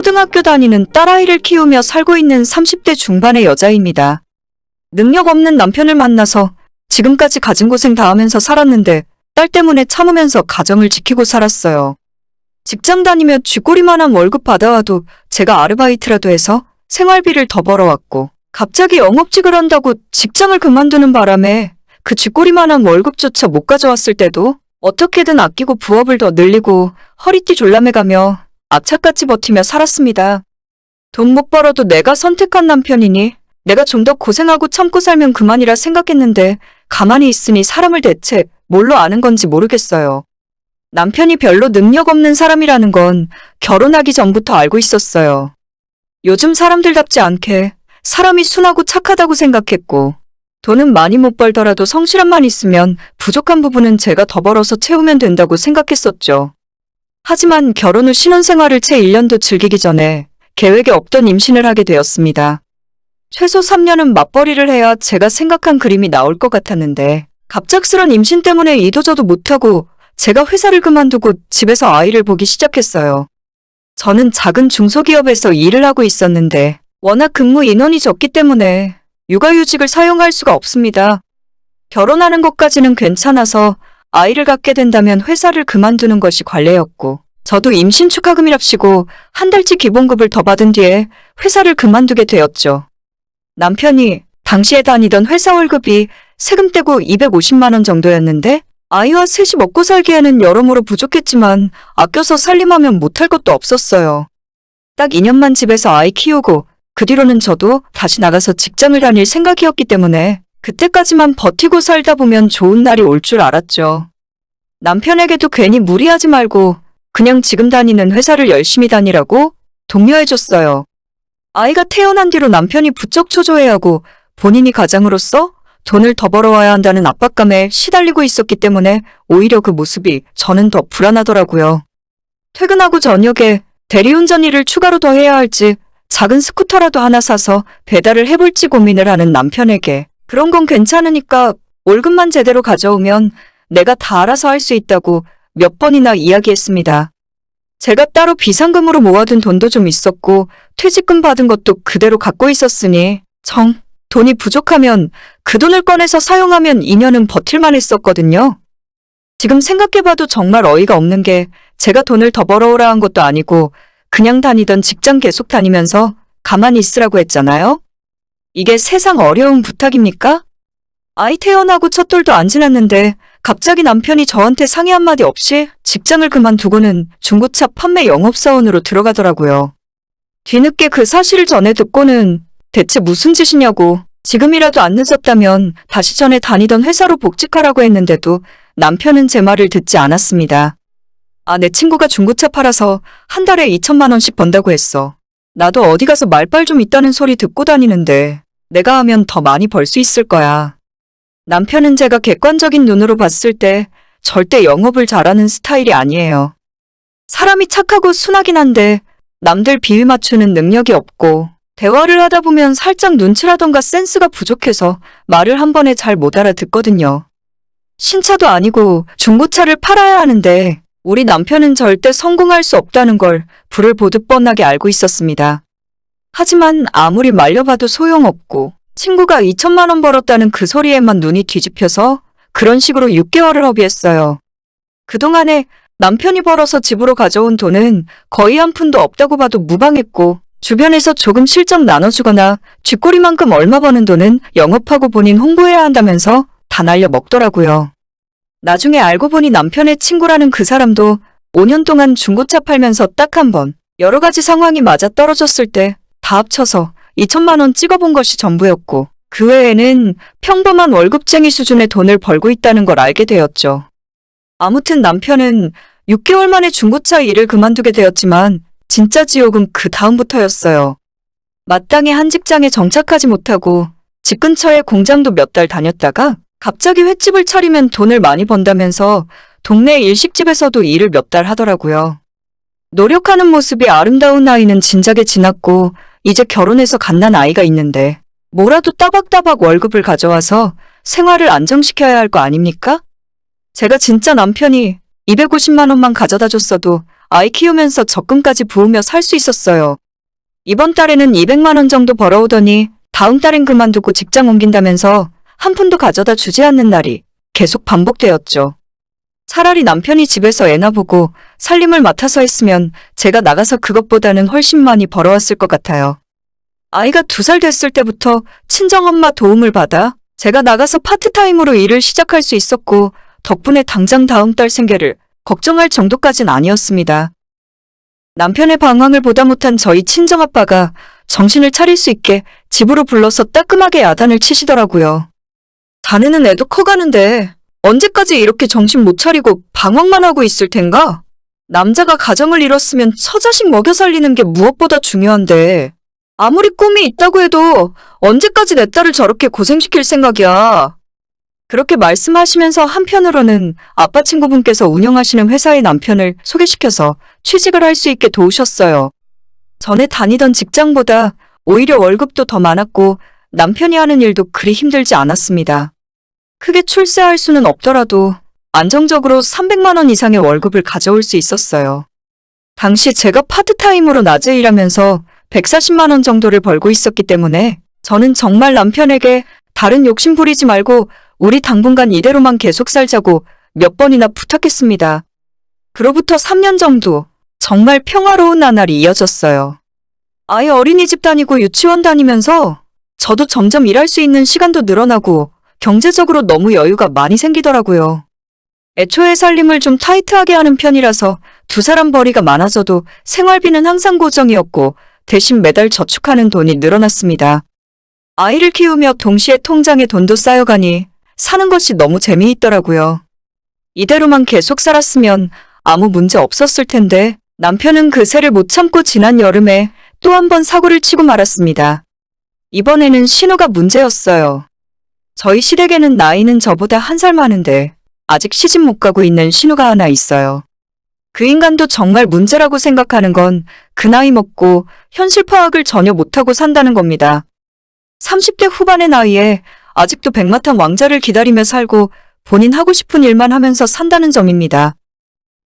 초등학교 다니는 딸아이를 키우며 살고 있는 30대 중반의 여자입니다. 능력 없는 남편을 만나서 지금까지 가진 고생 다 하면서 살았는데 딸 때문에 참으면서 가정을 지키고 살았어요. 직장 다니며 쥐꼬리만한 월급 받아와도 제가 아르바이트라도 해서 생활비를 더 벌어왔고 갑자기 영업직을 한다고 직장을 그만두는 바람에 그 쥐꼬리만한 월급조차 못 가져왔을 때도 어떻게든 아끼고 부업을 더 늘리고 허리띠 졸라매가며 악착같이 버티며 살았습니다. 돈 못 벌어도 내가 선택한 남편이니 내가 좀 더 고생하고 참고 살면 그만이라 생각했는데 가만히 있으니 사람을 대체 뭘로 아는 건지 모르겠어요. 남편이 별로 능력 없는 사람이라는 건 결혼하기 전부터 알고 있었어요. 요즘 사람들답지 않게 사람이 순하고 착하다고 생각했고 돈은 많이 못 벌더라도 성실함만 있으면 부족한 부분은 제가 더 벌어서 채우면 된다고 생각했었죠. 하지만 결혼 후 신혼생활을 채 1년도 즐기기 전에 계획에 없던 임신을 하게 되었습니다. 최소 3년은 맞벌이를 해야 제가 생각한 그림이 나올 것 같았는데 갑작스런 임신 때문에 이도저도 못하고 제가 회사를 그만두고 집에서 아이를 보기 시작했어요. 저는 작은 중소기업에서 일을 하고 있었는데 워낙 근무 인원이 적기 때문에 육아휴직을 사용할 수가 없습니다. 결혼하는 것까지는 괜찮아서 아이를 갖게 된다면 회사를 그만두는 것이 관례였고 저도 임신 축하금이랍시고 한 달치 기본급을 더 받은 뒤에 회사를 그만두게 되었죠. 남편이 당시에 다니던 회사 월급이 세금 떼고 250만 원 정도였는데 아이와 셋이 먹고 살기에는 여러모로 부족했지만 아껴서 살림하면 못할 것도 없었어요. 딱 2년만 집에서 아이 키우고 그 뒤로는 저도 다시 나가서 직장을 다닐 생각이었기 때문에 그때까지만 버티고 살다 보면 좋은 날이 올 줄 알았죠. 남편에게도 괜히 무리하지 말고 그냥 지금 다니는 회사를 열심히 다니라고 독려해줬어요. 아이가 태어난 뒤로 남편이 부쩍 초조해하고 본인이 가장으로서 돈을 더 벌어와야 한다는 압박감에 시달리고 있었기 때문에 오히려 그 모습이 저는 더 불안하더라고요. 퇴근하고 저녁에 대리운전 일을 추가로 더 해야 할지 작은 스쿠터라도 하나 사서 배달을 해볼지 고민을 하는 남편에게 그런 건 괜찮으니까 월급만 제대로 가져오면 내가 다 알아서 할 수 있다고 몇 번이나 이야기했습니다. 제가 따로 비상금으로 모아둔 돈도 좀 있었고 퇴직금 받은 것도 그대로 갖고 있었으니 돈이 부족하면 그 돈을 꺼내서 사용하면 2년은 버틸만 했었거든요. 지금 생각해봐도 정말 어이가 없는 게 제가 돈을 더 벌어오라 한 것도 아니고 그냥 다니던 직장 계속 다니면서 가만히 있으라고 했잖아요. 이게 세상 어려운 부탁입니까? 아이 태어나고 첫 돌도 안 지났는데 갑자기 남편이 저한테 상의 한마디 없이 직장을 그만두고는 중고차 판매 영업사원으로 들어가더라고요. 뒤늦게 그 사실을 전해 듣고는 대체 무슨 짓이냐고 지금이라도 안 늦었다면 다시 전에 다니던 회사로 복직하라고 했는데도 남편은 제 말을 듣지 않았습니다. 내 친구가 중고차 팔아서 한 달에 2천만 원씩 번다고 했어. 나도 어디 가서 말빨 좀 있다는 소리 듣고 다니는데 내가 하면 더 많이 벌 수 있을 거야. 남편은 제가 객관적인 눈으로 봤을 때 절대 영업을 잘하는 스타일이 아니에요. 사람이 착하고 순하긴 한데 남들 비위 맞추는 능력이 없고 대화를 하다 보면 살짝 눈치라던가 센스가 부족해서 말을 한 번에 잘 못 알아듣거든요. 신차도 아니고 중고차를 팔아야 하는데 우리 남편은 절대 성공할 수 없다는 걸 불을 보듯 뻔하게 알고 있었습니다. 하지만 아무리 말려봐도 소용없고 친구가 2천만 원 벌었다는 그 소리에만 눈이 뒤집혀서 그런 식으로 6개월을 허비했어요. 그동안에 남편이 벌어서 집으로 가져온 돈은 거의 한 푼도 없다고 봐도 무방했고 주변에서 조금 실적 나눠주거나 쥐꼬리만큼 얼마 버는 돈은 영업하고 본인 홍보해야 한다면서 다 날려 먹더라고요. 나중에 알고 보니 남편의 친구라는 그 사람도 5년 동안 중고차 팔면서 딱 한 번 여러 가지 상황이 맞아떨어졌을 때 다 합쳐서 2천만 원 찍어본 것이 전부였고 그 외에는 평범한 월급쟁이 수준의 돈을 벌고 있다는 걸 알게 되었죠. 아무튼 남편은 6개월 만에 중고차 일을 그만두게 되었지만 진짜 지옥은 그 다음부터였어요. 마땅히 한 직장에 정착하지 못하고 집 근처에 공장도 몇 달 다녔다가 갑자기 횟집을 차리면 돈을 많이 번다면서 동네 일식집에서도 일을 몇 달 하더라고요. 노력하는 모습이 아름다운 나이는 진작에 지났고 이제 결혼해서 갓난 아이가 있는데 뭐라도 따박따박 월급을 가져와서 생활을 안정시켜야 할 거 아닙니까? 제가 진짜 남편이 250만 원만 가져다 줬어도 아이 키우면서 적금까지 부으며 살 수 있었어요. 이번 달에는 200만 원 정도 벌어오더니 다음 달엔 그만두고 직장 옮긴다면서 한 푼도 가져다 주지 않는 날이 계속 반복되었죠. 차라리 남편이 집에서 애나 보고 살림을 맡아서 했으면 제가 나가서 그것보다는 훨씬 많이 벌어왔을 것 같아요. 아이가 2살 됐을 때부터 친정엄마 도움을 받아 제가 나가서 파트타임으로 일을 시작할 수 있었고 덕분에 당장 다음 달 생계를 걱정할 정도까진 아니었습니다. 남편의 방황을 보다 못한 저희 친정아빠가 정신을 차릴 수 있게 집으로 불러서 따끔하게 야단을 치시더라고요. 자네는 애도 커가는데 언제까지 이렇게 정신 못 차리고 방황만 하고 있을 텐가? 남자가 가정을 이뤘으면 처자식 먹여 살리는 게 무엇보다 중요한데 아무리 꿈이 있다고 해도 언제까지 내 딸을 저렇게 고생시킬 생각이야. 그렇게 말씀하시면서 한편으로는 아빠 친구분께서 운영하시는 회사의 남편을 소개시켜서 취직을 할 수 있게 도우셨어요. 전에 다니던 직장보다 오히려 월급도 더 많았고 남편이 하는 일도 그리 힘들지 않았습니다. 크게 출세할 수는 없더라도 안정적으로 300만 원 이상의 월급을 가져올 수 있었어요. 당시 제가 파트타임으로 낮에 일하면서 140만 원 정도를 벌고 있었기 때문에 저는 정말 남편에게 다른 욕심 부리지 말고 우리 당분간 이대로만 계속 살자고 몇 번이나 부탁했습니다. 그로부터 3년 정도 정말 평화로운 나날이 이어졌어요. 아이 어린이집 다니고 유치원 다니면서 저도 점점 일할 수 있는 시간도 늘어나고 경제적으로 너무 여유가 많이 생기더라고요. 애초에 살림을 좀 타이트하게 하는 편이라서 2사람 벌이가 많아져도 생활비는 항상 고정이었고 대신 매달 저축하는 돈이 늘어났습니다. 아이를 키우며 동시에 통장에 돈도 쌓여가니 사는 것이 너무 재미있더라고요. 이대로만 계속 살았으면 아무 문제 없었을 텐데 남편은 그 새를 못 참고 지난 여름에 또 한 번 사고를 치고 말았습니다. 이번에는 신호가 문제였어요. 저희 시댁에는 나이는 저보다 1살 많은데 아직 시집 못 가고 있는 신우가 하나 있어요. 그 인간도 정말 문제라고 생각하는 건 그 나이 먹고 현실 파악을 전혀 못하고 산다는 겁니다. 30대 후반의 나이에 아직도 백마탄 왕자를 기다리며 살고 본인 하고 싶은 일만 하면서 산다는 점입니다.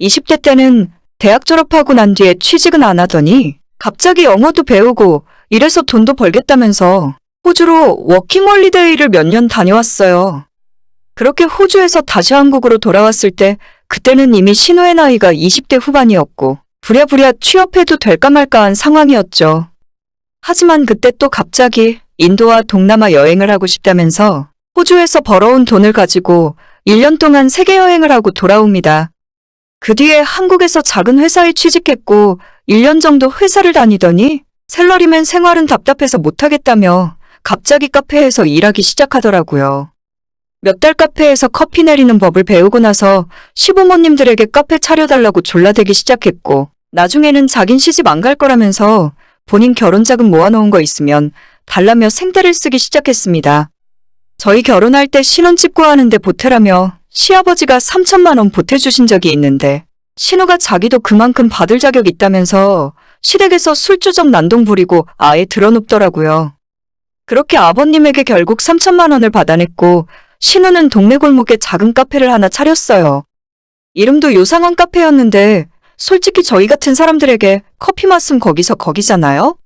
20대 때는 대학 졸업하고 난 뒤에 취직은 안 하더니 갑자기 영어도 배우고 이래서 돈도 벌겠다면서 호주로 워킹홀리데이를 몇 년 다녀왔어요. 그렇게 호주에서 다시 한국으로 돌아왔을 때 그때는 이미 신우의 나이가 20대 후반이었고 부랴부랴 취업해도 될까 말까한 상황이었죠. 하지만 그때 또 갑자기 인도와 동남아 여행을 하고 싶다면서 호주에서 벌어온 돈을 가지고 1년 동안 세계 여행을 하고 돌아옵니다. 그 뒤에 한국에서 작은 회사에 취직했고 1년 정도 회사를 다니더니 샐러리맨 생활은 답답해서 못하겠다며 갑자기 카페에서 일하기 시작하더라고요. 몇 달 카페에서 커피 내리는 법을 배우고 나서 시부모님들에게 카페 차려달라고 졸라대기 시작했고 나중에는 자긴 시집 안 갈 거라면서 본인 결혼자금 모아놓은 거 있으면 달라며 생떼를 쓰기 시작했습니다. 저희 결혼할 때 신혼집 구하는데 보태라며 시아버지가 3천만 원 보태주신 적이 있는데 신우가 자기도 그만큼 받을 자격 있다면서 시댁에서 술주정 난동 부리고 아예 드러눕더라고요. 그렇게 아버님에게 결국 3천만 원을 받아냈고 신우는 동네 골목에 작은 카페를 하나 차렸어요. 이름도 요상한 카페였는데 솔직히 저희 같은 사람들에게 커피 맛은 거기서 거기잖아요?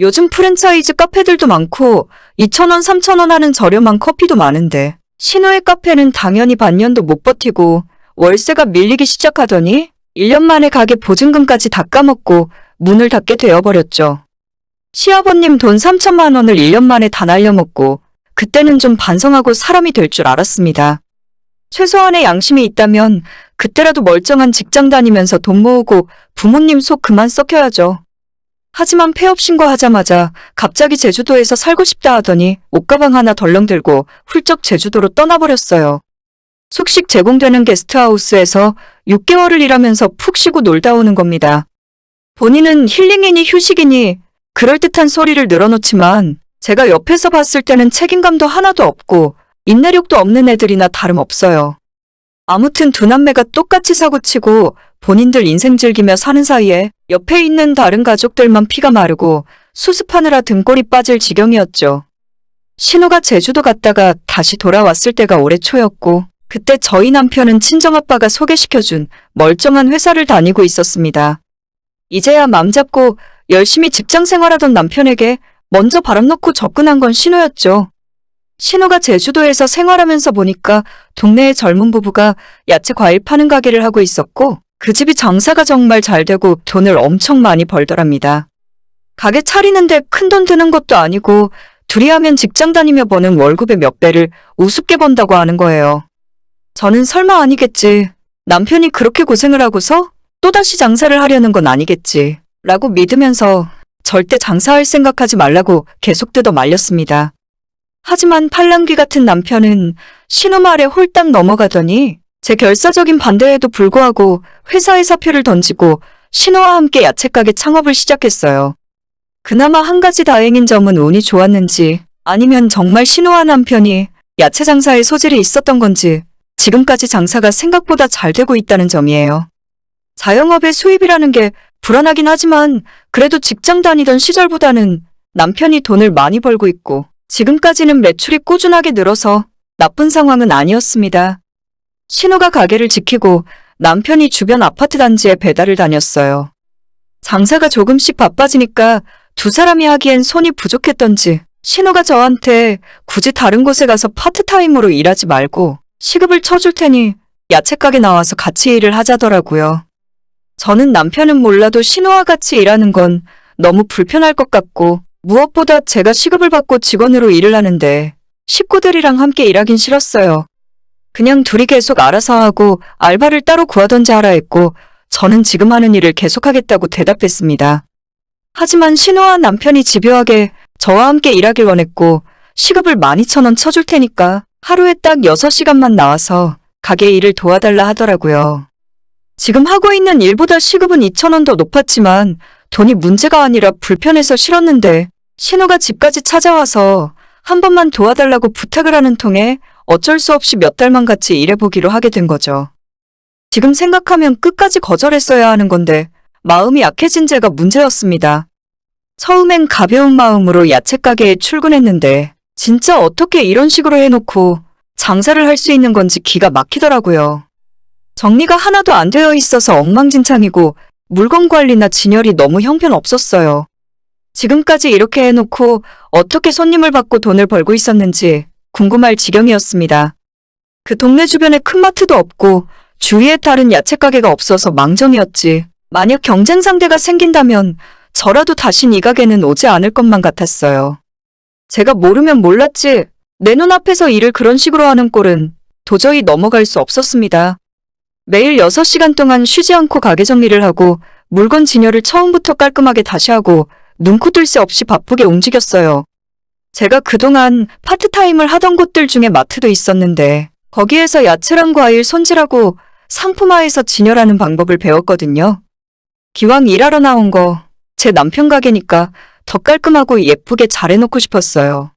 요즘 프랜차이즈 카페들도 많고 2,000원, 3,000원 하는 저렴한 커피도 많은데 신우의 카페는 당연히 반년도 못 버티고 월세가 밀리기 시작하더니 1년 만에 가게 보증금까지 다 까먹고 문을 닫게 되어버렸죠. 시아버님 돈 3천만 원을 1년 만에 다 날려먹고 그때는 좀 반성하고 사람이 될 줄 알았습니다. 최소한의 양심이 있다면 그때라도 멀쩡한 직장 다니면서 돈 모으고 부모님 속 그만 썩혀야죠. 하지만 폐업 신고하자마자 갑자기 제주도에서 살고 싶다 하더니 옷가방 하나 덜렁 들고 훌쩍 제주도로 떠나버렸어요. 숙식 제공되는 게스트하우스에서 6개월을 일하면서 푹 쉬고 놀다 오는 겁니다. 본인은 힐링이니 휴식이니 그럴듯한 소리를 늘어놓지만 제가 옆에서 봤을 때는 책임감도 하나도 없고 인내력도 없는 애들이나 다름없어요. 아무튼 두 남매가 똑같이 사고치고 본인들 인생 즐기며 사는 사이에 옆에 있는 다른 가족들만 피가 마르고 수습하느라 등골이 빠질 지경이었죠. 신우가 제주도 갔다가 다시 돌아왔을 때가 올해 초였고 그때 저희 남편은 친정아빠가 소개시켜준 멀쩡한 회사를 다니고 있었습니다. 이제야 맘 잡고 열심히 직장 생활하던 남편에게 먼저 바람 넣고 접근한 건 신우였죠. 신우가 제주도에서 생활하면서 보니까 동네의 젊은 부부가 야채 과일 파는 가게를 하고 있었고 그 집이 장사가 정말 잘 되고 돈을 엄청 많이 벌더랍니다. 가게 차리는데 큰돈 드는 것도 아니고 둘이 하면 직장 다니며 버는 월급의 몇 배를 우습게 번다고 하는 거예요. 저는 설마 아니겠지. 남편이 그렇게 고생을 하고서 또다시 장사를 하려는 건 아니겠지. 라고 믿으면서 절대 장사할 생각하지 말라고 계속 뜯어 말렸습니다. 하지만 팔랑귀 같은 남편은 신우 말에 홀딱 넘어가더니 제 결사적인 반대에도 불구하고 회사에 사표를 던지고 신우와 함께 야채가게 창업을 시작했어요. 그나마 한 가지 다행인 점은 운이 좋았는지 아니면 정말 신우와 남편이 야채 장사에 소질이 있었던 건지 지금까지 장사가 생각보다 잘 되고 있다는 점이에요. 자영업의 수입이라는 게 불안하긴 하지만 그래도 직장 다니던 시절보다는 남편이 돈을 많이 벌고 있고 지금까지는 매출이 꾸준하게 늘어서 나쁜 상황은 아니었습니다. 신우가 가게를 지키고 남편이 주변 아파트 단지에 배달을 다녔어요. 장사가 조금씩 바빠지니까 두 사람이 하기엔 손이 부족했던지 신우가 저한테 굳이 다른 곳에 가서 파트타임으로 일하지 말고 시급을 쳐줄 테니 야채가게 나와서 같이 일을 하자더라고요. 저는 남편은 몰라도 신우와 같이 일하는 건 너무 불편할 것 같고 무엇보다 제가 시급을 받고 직원으로 일을 하는데 식구들이랑 함께 일하긴 싫었어요. 그냥 둘이 계속 알아서 하고 알바를 따로 구하던지 하라 했고 저는 지금 하는 일을 계속하겠다고 대답했습니다. 하지만 신우와 남편이 집요하게 저와 함께 일하길 원했고 시급을 12,000원 쳐줄 테니까 하루에 딱 6시간만 나와서 가게 일을 도와달라 하더라고요. 지금 하고 있는 일보다 시급은 2,000원 더 높았지만 돈이 문제가 아니라 불편해서 싫었는데 신우가 집까지 찾아와서 한 번만 도와달라고 부탁을 하는 통에 어쩔 수 없이 몇 달만 같이 일해보기로 하게 된 거죠. 지금 생각하면 끝까지 거절했어야 하는 건데 마음이 약해진 제가 문제였습니다. 처음엔 가벼운 마음으로 야채가게에 출근했는데 진짜 어떻게 이런 식으로 해놓고 장사를 할 수 있는 건지 기가 막히더라고요. 정리가 하나도 안 되어 있어서 엉망진창이고 물건 관리나 진열이 너무 형편없었어요. 지금까지 이렇게 해놓고 어떻게 손님을 받고 돈을 벌고 있었는지 궁금할 지경이었습니다. 그 동네 주변에 큰 마트도 없고 주위에 다른 야채가게가 없어서 망정이었지. 만약 경쟁 상대가 생긴다면 저라도 다신 이 가게는 오지 않을 것만 같았어요. 제가 모르면 몰랐지 내 눈앞에서 일을 그런 식으로 하는 꼴은 도저히 넘어갈 수 없었습니다. 매일 6시간 동안 쉬지 않고 가게 정리를 하고 물건 진열을 처음부터 깔끔하게 다시 하고 눈코 뜰 새 없이 바쁘게 움직였어요. 제가 그동안 파트타임을 하던 곳들 중에 마트도 있었는데 거기에서 야채랑 과일 손질하고 상품화해서 진열하는 방법을 배웠거든요. 기왕 일하러 나온 거 제 남편 가게니까 더 깔끔하고 예쁘게 잘해놓고 싶었어요.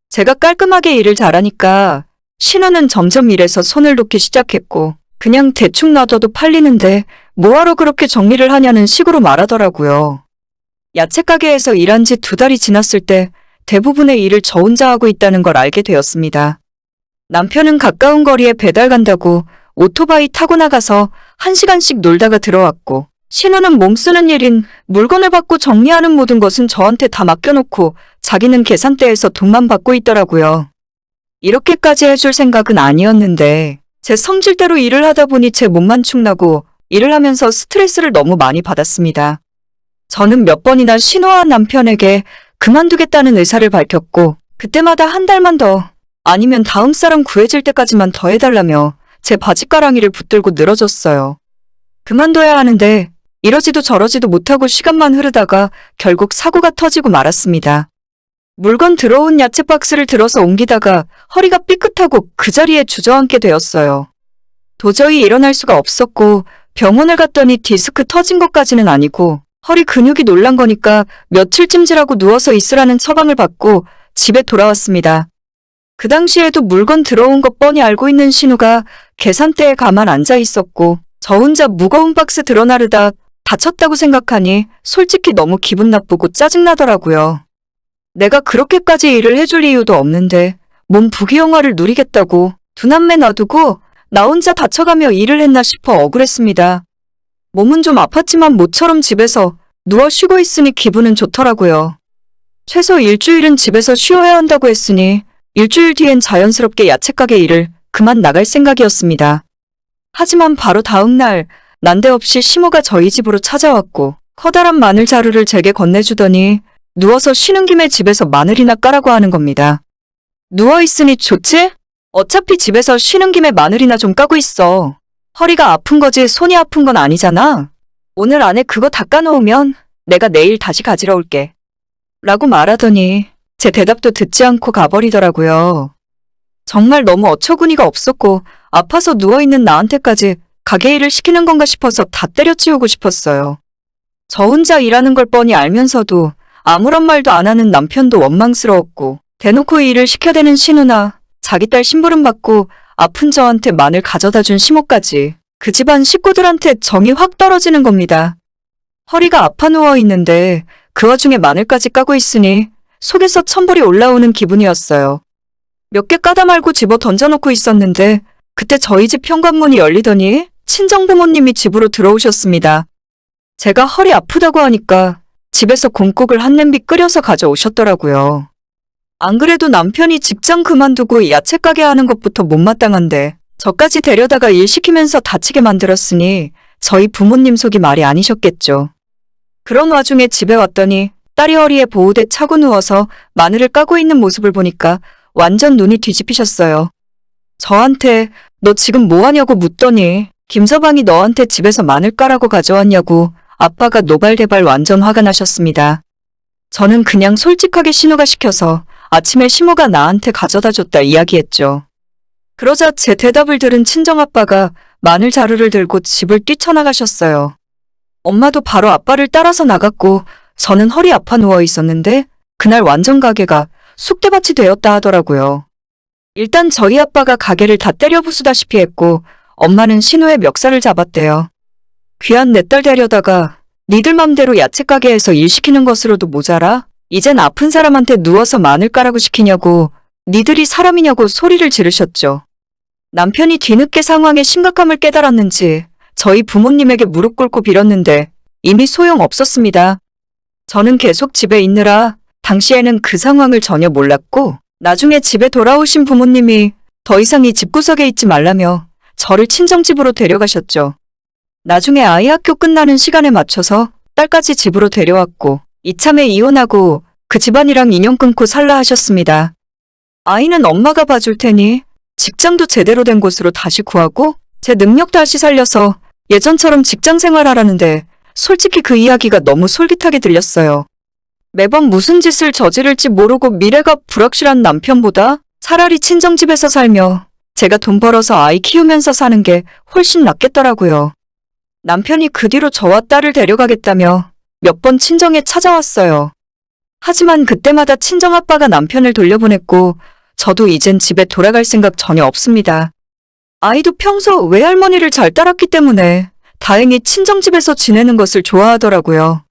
제가 깔끔하게 일을 잘하니까 신우는 점점 일에서 손을 놓기 시작했고 그냥 대충 놔둬도 팔리는데 뭐하러 그렇게 정리를 하냐는 식으로 말하더라고요. 야채가게에서 일한 지 2달이 지났을 때 대부분의 일을 저 혼자 하고 있다는 걸 알게 되었습니다. 남편은 가까운 거리에 배달 간다고 오토바이 타고 나가서 1시간씩 놀다가 들어왔고 신우는 몸 쓰는 일인 물건을 받고 정리하는 모든 것은 저한테 다 맡겨놓고 자기는 계산대에서 돈만 받고 있더라고요. 이렇게까지 해줄 생각은 아니었는데 제 성질대로 일을 하다 보니 제 몸만 축나고 일을 하면서 스트레스를 너무 많이 받았습니다. 저는 몇 번이나 신우와 남편에게 그만두겠다는 의사를 밝혔고 그때마다 한 달만 더 아니면 다음 사람 구해질 때까지만 더 해달라며 제 바짓가랑이를 붙들고 늘어졌어요. 그만둬야 하는데 이러지도 저러지도 못하고 시간만 흐르다가 결국 사고가 터지고 말았습니다. 물건 들어온 야채 박스를 들어서 옮기다가 허리가 삐끗하고 그 자리에 주저앉게 되었어요. 도저히 일어날 수가 없었고 병원을 갔더니 디스크 터진 것까지는 아니고 허리 근육이 놀란 거니까 며칠 찜질하고 누워서 있으라는 처방을 받고 집에 돌아왔습니다. 그 당시에도 물건 들어온 것 뻔히 알고 있는 신우가 계산대에 가만 앉아 있었고 저 혼자 무거운 박스 들어나르다 다쳤다고 생각하니 솔직히 너무 기분 나쁘고 짜증나더라고요. 내가 그렇게까지 일을 해줄 이유도 없는데 몸 부귀영화를 누리겠다고 두 남매 놔두고 나 혼자 다쳐가며 일을 했나 싶어 억울했습니다. 몸은 좀 아팠지만 모처럼 집에서 누워 쉬고 있으니 기분은 좋더라고요. 최소 일주일은 집에서 쉬어야 한다고 했으니 일주일 뒤엔 자연스럽게 야채가게 일을 그만 나갈 생각이었습니다. 하지만 바로 다음 날 난데없이 시모가 저희 집으로 찾아왔고 커다란 마늘 자루를 제게 건네주더니 누워서 쉬는 김에 집에서 마늘이나 까라고 하는 겁니다. 누워있으니 좋지? 어차피 집에서 쉬는 김에 마늘이나 좀 까고 있어. 허리가 아픈 거지 손이 아픈 건 아니잖아. 오늘 안에 그거 다 까놓으면 내가 내일 다시 가지러 올게. 라고 말하더니 제 대답도 듣지 않고 가버리더라고요. 정말 너무 어처구니가 없었고 아파서 누워있는 나한테까지 가게 일을 시키는 건가 싶어서 다 때려치우고 싶었어요. 저 혼자 일하는 걸 뻔히 알면서도 아무런 말도 안 하는 남편도 원망스러웠고 대놓고 일을 시켜대는 신우나 자기 딸 심부름 받고 아픈 저한테 마늘 가져다 준 시모까지 그 집안 식구들한테 정이 확 떨어지는 겁니다. 허리가 아파 누워있는데 그 와중에 마늘까지 까고 있으니 속에서 천불이 올라오는 기분이었어요. 몇 개 까다 말고 집어 던져놓고 있었는데 그때 저희 집 현관문이 열리더니 친정부모님이 집으로 들어오셨습니다. 제가 허리 아프다고 하니까 집에서 곰국을 한 냄비 끓여서 가져오셨더라고요. 안 그래도 남편이 직장 그만두고 야채 가게 하는 것부터 못마땅한데 저까지 데려다가 일 시키면서 다치게 만들었으니 저희 부모님 속이 말이 아니셨겠죠. 그런 와중에 집에 왔더니 딸이 허리에 보호대 차고 누워서 마늘을 까고 있는 모습을 보니까 완전 눈이 뒤집히셨어요. 저한테 너 지금 뭐하냐고 묻더니 김서방이 너한테 집에서 마늘 까라고 가져왔냐고 아빠가 노발대발 완전 화가 나셨습니다. 저는 그냥 솔직하게 신우가 시켜서 아침에 시모가 나한테 가져다 줬다 이야기했죠. 그러자 제 대답을 들은 친정아빠가 마늘 자루를 들고 집을 뛰쳐나가셨어요. 엄마도 바로 아빠를 따라서 나갔고 저는 허리 아파 누워 있었는데 그날 완전 가게가 쑥대밭이 되었다 하더라고요. 일단 저희 아빠가 가게를 다 때려 부수다시피 했고 엄마는 신우의 멱살을 잡았대요. 귀한 내 딸 데려다가 니들 맘대로 야채 가게에서 일 시키는 것으로도 모자라? 이젠 아픈 사람한테 누워서 마늘 까라고 시키냐고 니들이 사람이냐고 소리를 지르셨죠. 남편이 뒤늦게 상황의 심각함을 깨달았는지 저희 부모님에게 무릎 꿇고 빌었는데 이미 소용없었습니다. 저는 계속 집에 있느라 당시에는 그 상황을 전혀 몰랐고 나중에 집에 돌아오신 부모님이 더 이상 이 집구석에 있지 말라며 저를 친정집으로 데려가셨죠. 나중에 아이 학교 끝나는 시간에 맞춰서 딸까지 집으로 데려왔고 이참에 이혼하고 그 집안이랑 인연 끊고 살라 하셨습니다. 아이는 엄마가 봐줄 테니 직장도 제대로 된 곳으로 다시 구하고 제 능력 다시 살려서 예전처럼 직장 생활하라는데 솔직히 그 이야기가 너무 솔깃하게 들렸어요. 매번 무슨 짓을 저지를지 모르고 미래가 불확실한 남편보다 차라리 친정집에서 살며 제가 돈 벌어서 아이 키우면서 사는 게 훨씬 낫겠더라고요. 남편이 그 뒤로 저와 딸을 데려가겠다며 몇 번 친정에 찾아왔어요. 하지만 그때마다 친정아빠가 남편을 돌려보냈고 저도 이젠 집에 돌아갈 생각 전혀 없습니다. 아이도 평소 외할머니를 잘 따랐기 때문에 다행히 친정집에서 지내는 것을 좋아하더라고요.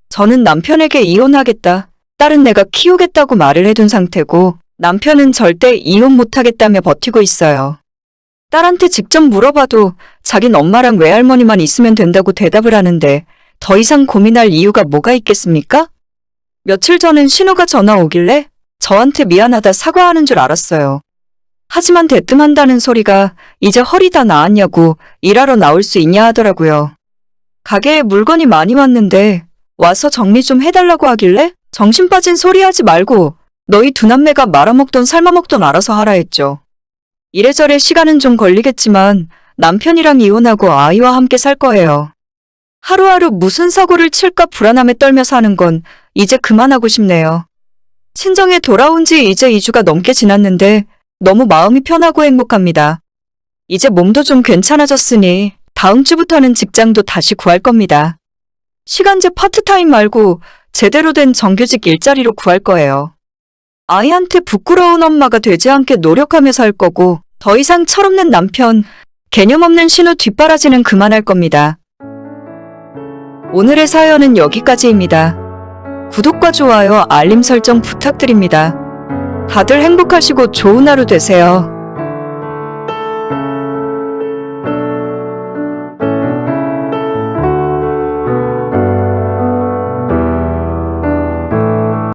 저는 남편에게 이혼하겠다, 딸은 내가 키우겠다고 말을 해둔 상태고 남편은 절대 이혼 못하겠다며 버티고 있어요. 딸한테 직접 물어봐도 자긴 엄마랑 외할머니만 있으면 된다고 대답을 하는데 더 이상 고민할 이유가 뭐가 있겠습니까? 며칠 전엔 신우가 전화 오길래 저한테 미안하다 사과하는 줄 알았어요. 하지만 대뜸한다는 소리가 이제 허리 다 나았냐고 일하러 나올 수 있냐 하더라고요. 가게에 물건이 많이 왔는데 와서 정리 좀 해달라고 하길래 정신 빠진 소리 하지 말고 너희 두 남매가 말아먹던 삶아먹던 알아서 하라 했죠. 이래저래 시간은 좀 걸리겠지만 남편이랑 이혼하고 아이와 함께 살 거예요. 하루하루 무슨 사고를 칠까 불안함에 떨며 사는 건 이제 그만하고 싶네요. 친정에 돌아온 지 이제 2주가 넘게 지났는데 너무 마음이 편하고 행복합니다. 이제 몸도 좀 괜찮아졌으니 다음 주부터는 직장도 다시 구할 겁니다. 시간제 파트타임 말고 제대로 된 정규직 일자리로 구할 거예요. 아이한테 부끄러운 엄마가 되지 않게 노력하며 살 거고 더 이상 철없는 남편, 개념 없는 신우 뒷바라지는 그만할 겁니다. 오늘의 사연은 여기까지입니다. 구독과 좋아요, 알림 설정 부탁드립니다. 다들 행복하시고 좋은 하루 되세요.